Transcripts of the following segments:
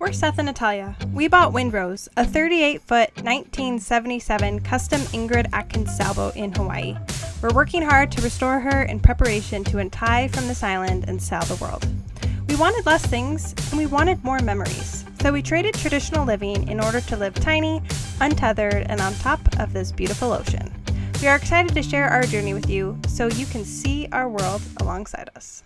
We're Seth and Natalia. We bought Windrose, a 38-foot 1977 Custom Ingrid Atkins sailboat in Hawaii. We're working hard to restore her in preparation to untie from this island and sail the world. We wanted less things, and we wanted more memories. So we traded traditional living in order to live tiny, untethered, and on top of this beautiful ocean. We are excited to share our journey with you so you can see our world alongside us.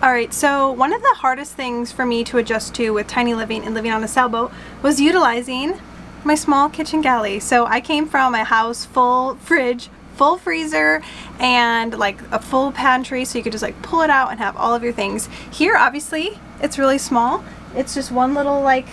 Alright, so one of the hardest things for me to adjust to with tiny living and living on a sailboat was utilizing my small kitchen galley. So I came from a house full fridge, full freezer, and like a full pantry, so you could just like pull it out and have all of your things. Here, obviously, it's really small. It's just one little like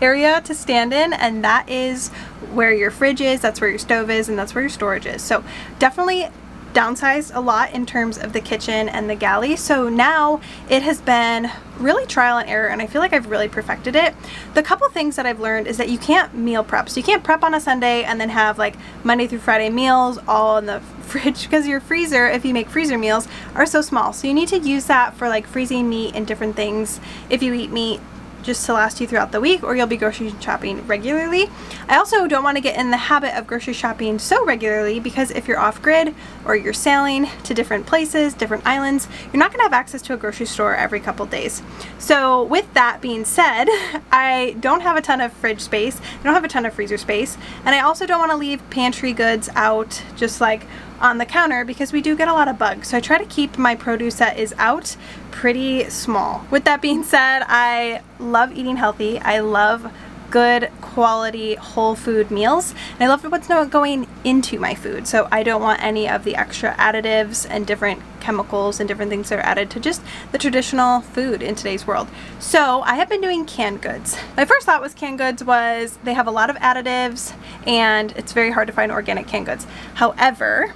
area to stand in, and that is where your fridge is, that's where your stove is, and that's where your storage is. So definitely downsized a lot in terms of the kitchen and the galley. So now it has been really trial and error, and I feel like I've really perfected it. The couple things that I've learned is that you can't meal prep. So you can't prep on a Sunday and then have like Monday through Friday meals all in the fridge, because your freezer, if you make freezer meals, are so small. So you need to use that for like freezing meat and different things if you eat meat, just to last you throughout the week, or you'll be grocery shopping regularly. I also don't want to get in the habit of grocery shopping so regularly, because if you're off grid or you're sailing to different places, different islands, you're not going to have access to a grocery store every couple days. So with that being said, I don't have a ton of fridge space, I don't have a ton of freezer space, and I also don't want to leave pantry goods out just like on the counter, because we do get a lot of bugs. So I try to keep my produce that is out pretty small. With that being said, I love eating healthy. I love good quality whole food meals, and I love what's going into my food. So I don't want any of the extra additives and different chemicals and different things that are added to just the traditional food in today's world. So I have been doing canned goods. My first thought was canned goods was they have a lot of additives and it's very hard to find organic canned goods. However,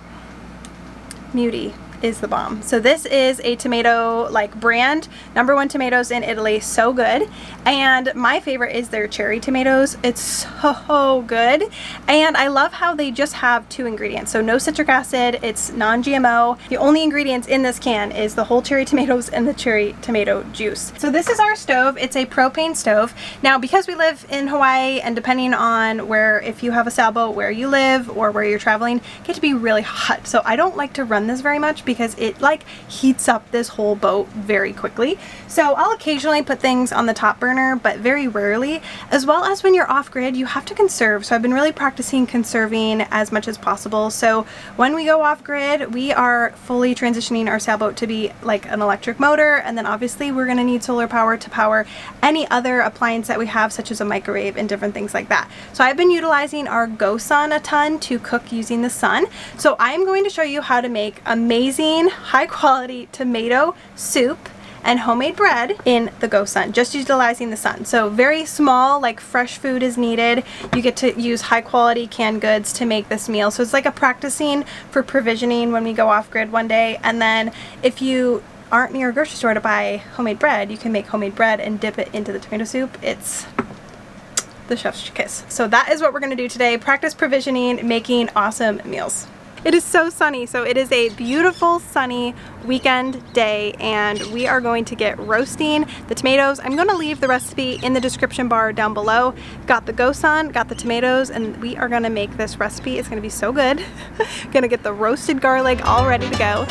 Mutti is the bomb. So this is a tomato like brand, #1 tomatoes in Italy, so good. And my favorite is their cherry tomatoes. It's so good, and I love how they just have 2 ingredients. So no citric acid, it's non-GMO. The only ingredients in this can is the whole cherry tomatoes and the cherry tomato juice. So this is our stove. It's a propane stove. Now, because we live in Hawaii, and depending on where, if you have a sailboat where you live or where you're traveling, it gets to be really hot. So I don't like to run this very much, because it like heats up this whole boat very quickly. So I'll occasionally put things on the top burner, but very rarely. As well as when you're off grid, you have to conserve. So I've been really practicing conserving as much as possible. So when we go off grid, we are fully transitioning our sailboat to be like an electric motor, and then obviously we're going to need solar power to power any other appliance that we have, such as a microwave and different things like that. So I've been utilizing our GoSun a ton to cook using the sun. So I'm going to show you how to make amazing high quality tomato soup and homemade bread in the GoSun, just utilizing the sun. So very small, like fresh food is needed. You get to use high quality canned goods to make this meal. So it's like a practicing for provisioning when we go off grid one day. And then if you aren't near a grocery store to buy homemade bread, you can make homemade bread and dip it into the tomato soup. It's the chef's kiss. So that is what we're going to do today. Practice provisioning, making awesome meals. It is so sunny, so it is a beautiful sunny weekend day, and we are going to get roasting the tomatoes. I'm going to leave the recipe in the description bar down below. Got the GoSun, got the tomatoes, and we are going to make this recipe. It's going to be so good. Gonna get the roasted garlic all ready to go.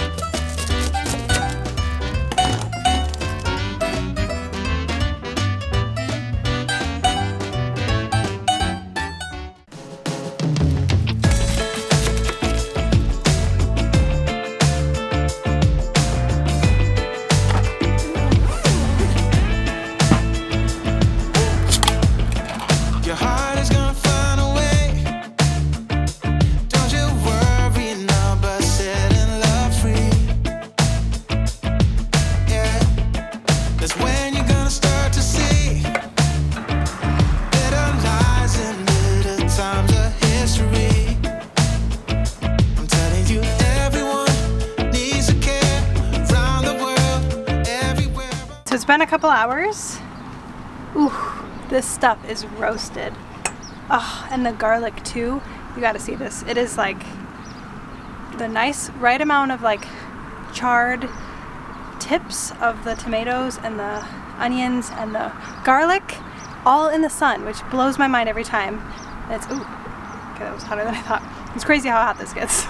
It's been a couple hours. Ooh, This stuff is roasted. Oh, and the garlic too. You gotta see this. It is like the nice right amount of like charred tips of the tomatoes and the onions and the garlic all in the sun, which blows my mind every time. And it's, ooh, okay, that was hotter than I thought. It's crazy how hot this gets.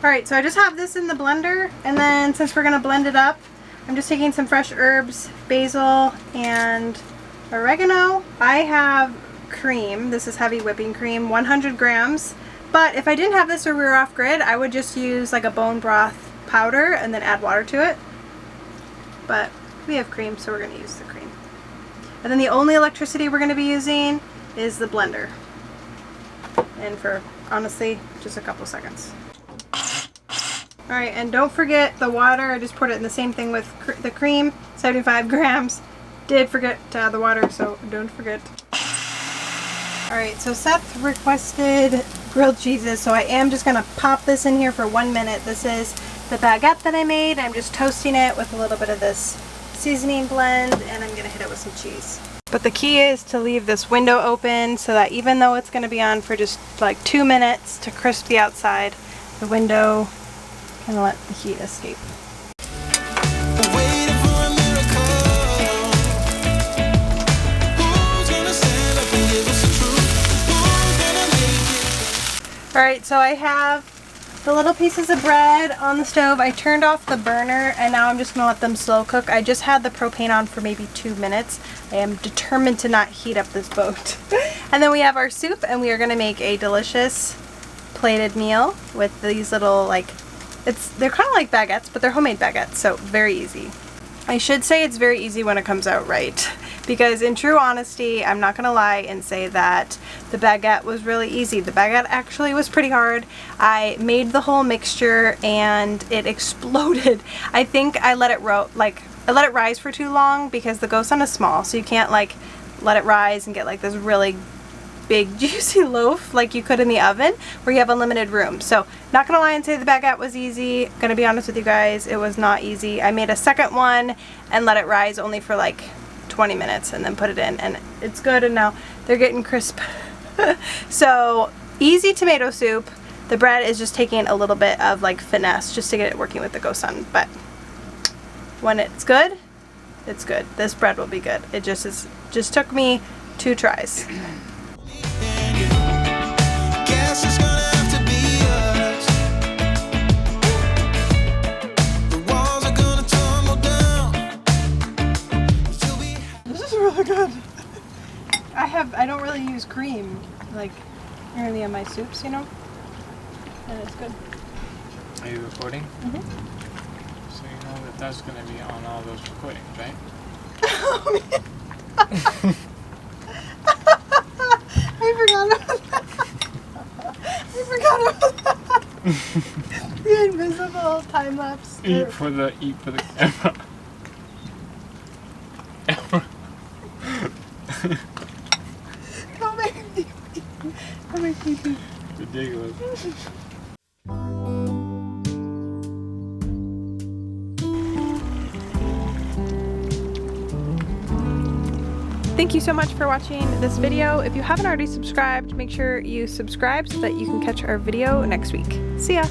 Alright, so I just have this in the blender, and then since we're going to blend it up, I'm just taking some fresh herbs, basil, and oregano. I have cream. This is heavy whipping cream, 100 grams. But if I didn't have this or we were off grid, I would just use like a bone broth powder and then add water to it. But we have cream, so we're going to use the cream. And then the only electricity we're going to be using is the blender. And for, honestly, just a couple seconds. Alright, and don't forget the water. I just poured it in the same thing with the cream, 75 grams. Did forget to add the water, so don't forget. Alright, so Seth requested grilled cheeses, so I am just going to pop this in here for 1 minute. This is the baguette that I made. I'm just toasting it with a little bit of this seasoning blend, and I'm going to hit it with some cheese. But the key is to leave this window open so that even though it's going to be on for just like 2 minutes to crisp the outside, the window can let the heat escape. Alright, so I have the little pieces of bread on the stove. I turned off the burner and now I'm just going to let them slow cook. I just had the propane on for maybe 2 minutes. I am determined to not heat up this boat. And then we have our soup, and we are going to make a delicious plated meal with these little like, they're kind of like baguettes, but they're homemade baguettes, so very easy. I should say it's very easy when it comes out right, because in true honesty, I'm not gonna lie and say that the baguette was really easy. The baguette actually was pretty hard. I made the whole mixture and it exploded. I think I let it rise for too long because the ghost sun is small, so you can't like let it rise and get like this really big juicy loaf like you could in the oven where you have unlimited room. So not gonna lie and say the baguette was easy. Gonna be honest with you guys, it was not easy. I made a second one and let it rise only for like 20 minutes and then put it in, and it's good, and now they're getting crisp. So easy tomato soup. The bread is just taking a little bit of like finesse just to get it working with the ghost sun, but when it's good, it's good. This bread will be good. It just took me 2 tries. Really good. I don't really use cream like in any of my soups, you know, and it's good. Are you recording? Mm-hmm. So you know that that's going to be on all those recordings, right? I forgot about that. I forgot about that. The invisible time lapse. Eat for the camera. Don't make me pee. Don't make me pee. Ridiculous. Thank you so much for watching this video. If you haven't already subscribed, make sure you subscribe so that you can catch our video next week. See ya!